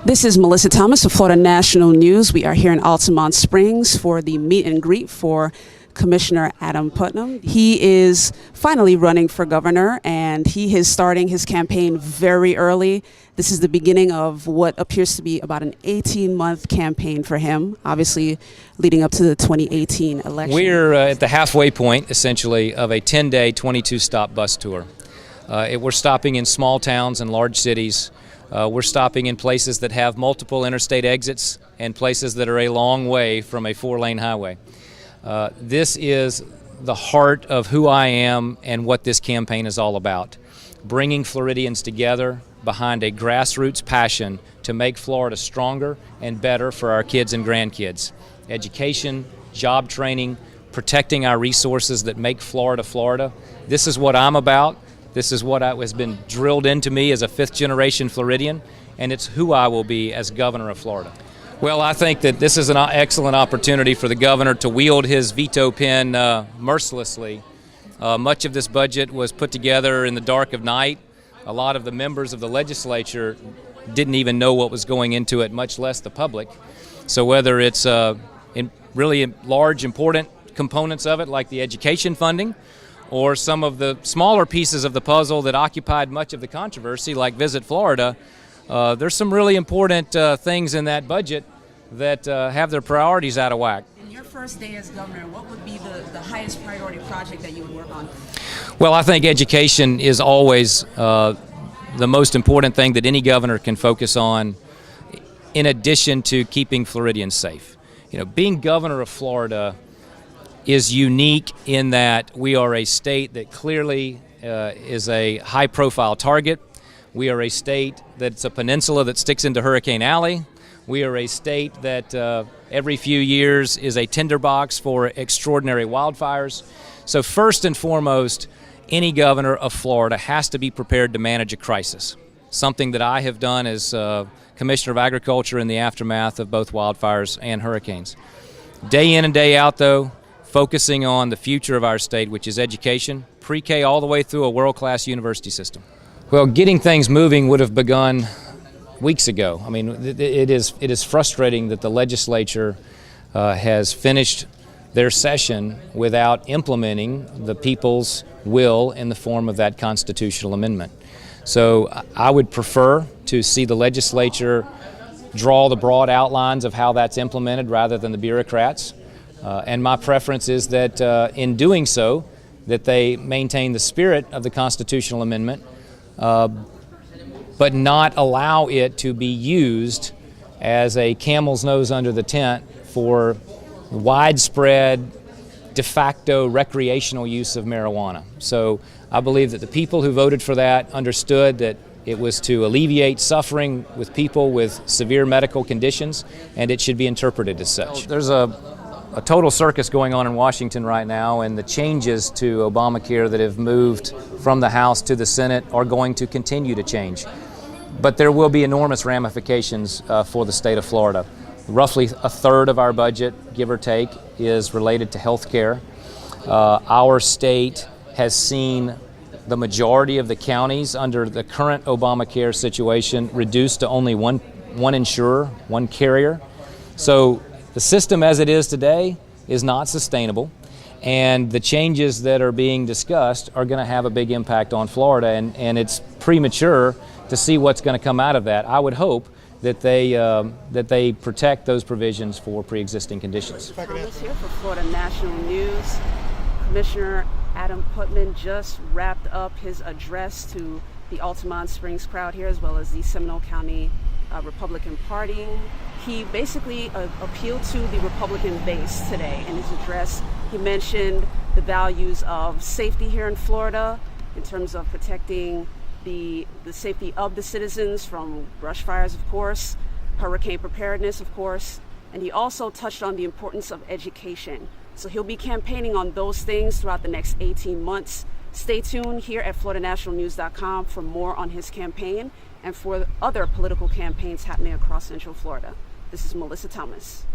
This is Melissa Thomas of Florida National News. We are here in Altamont Springs for the meet and greet for Commissioner Adam Putnam. He is finally running for governor, and he is starting his campaign very early. This is the beginning of what appears to be about an 18-month campaign for him, obviously leading up to the 2018 election. We're at the halfway point, essentially, of a 10-day, 22-stop bus tour. We're stopping in small towns and large cities. We're stopping in places that have multiple interstate exits and places that are a long way from a 4-lane highway. This is the heart of who I am and what this campaign is all about. Bringing Floridians together behind a grassroots passion to make Florida stronger and better for our kids and grandkids. Education, job training, protecting our resources that make Florida, Florida. This is what I'm about. This is what has been drilled into me as a fifth-generation Floridian, and it's who I will be as governor of Florida. Well, I think that this is an excellent opportunity for the governor to wield his veto pen mercilessly. Much of this budget was put together in the dark of night. A lot of the members of the legislature didn't even know what was going into it, much less the public. So whether it's in really large, important components of it, like the education funding, or some of the smaller pieces of the puzzle that occupied much of the controversy, like Visit Florida, there's some really important things in that budget that have their priorities out of whack. In your first day as governor, what would be the highest priority project that you would work on? Well, I think education is always the most important thing that any governor can focus on, in addition to keeping Floridians safe. You know, being governor of Florida is unique in that we are a state that clearly is a high-profile target. We are a state that's a peninsula that sticks into Hurricane Alley. We are a state that every few years is a tinderbox for extraordinary wildfires. So first and foremost, any governor of Florida has to be prepared to manage a crisis, something that I have done as Commissioner of Agriculture in the aftermath of both wildfires and hurricanes. Day in and day out, though, focusing on the future of our state, which is education, pre-K all the way through a world-class university system. Well, getting things moving would have begun weeks ago. I mean, it is frustrating that the legislature has finished their session without implementing the people's will in the form of that constitutional amendment. So I would prefer to see the legislature draw the broad outlines of how that's implemented rather than the bureaucrats. And my preference is that in doing so, that they maintain the spirit of the constitutional amendment, but not allow it to be used as a camel's nose under the tent for widespread, de facto recreational use of marijuana. So I believe that the people who voted for that understood that it was to alleviate suffering with people with severe medical conditions, and it should be interpreted as such. There's a total circus going on in Washington right now, and the changes to Obamacare that have moved from the House to the Senate are going to continue to change. But there will be enormous ramifications for the state of Florida. Roughly a third of our budget, give or take, is related to health care. Our state has seen the majority of the counties under the current Obamacare situation reduced to only one insurer, one carrier. So the system as it is today is not sustainable, and the changes that are being discussed are going to have a big impact on Florida, and it's premature to see what's going to come out of that. I would hope that they protect those provisions for pre-existing conditions. Thomas here for Florida National News. Commissioner Adam Putnam just wrapped up his address to the Altamont Springs crowd here, as well as the Seminole County Republican Party. He basically appealed to the Republican base today in his address. He mentioned the values of safety here in Florida in terms of protecting the safety of the citizens from brush fires, of course, hurricane preparedness, of course, and he also touched on the importance of education. So he'll be campaigning on those things throughout the next 18 months. Stay tuned here at FloridaNationalNews.com for more on his campaign and for other political campaigns happening across Central Florida. This is Melissa Thomas.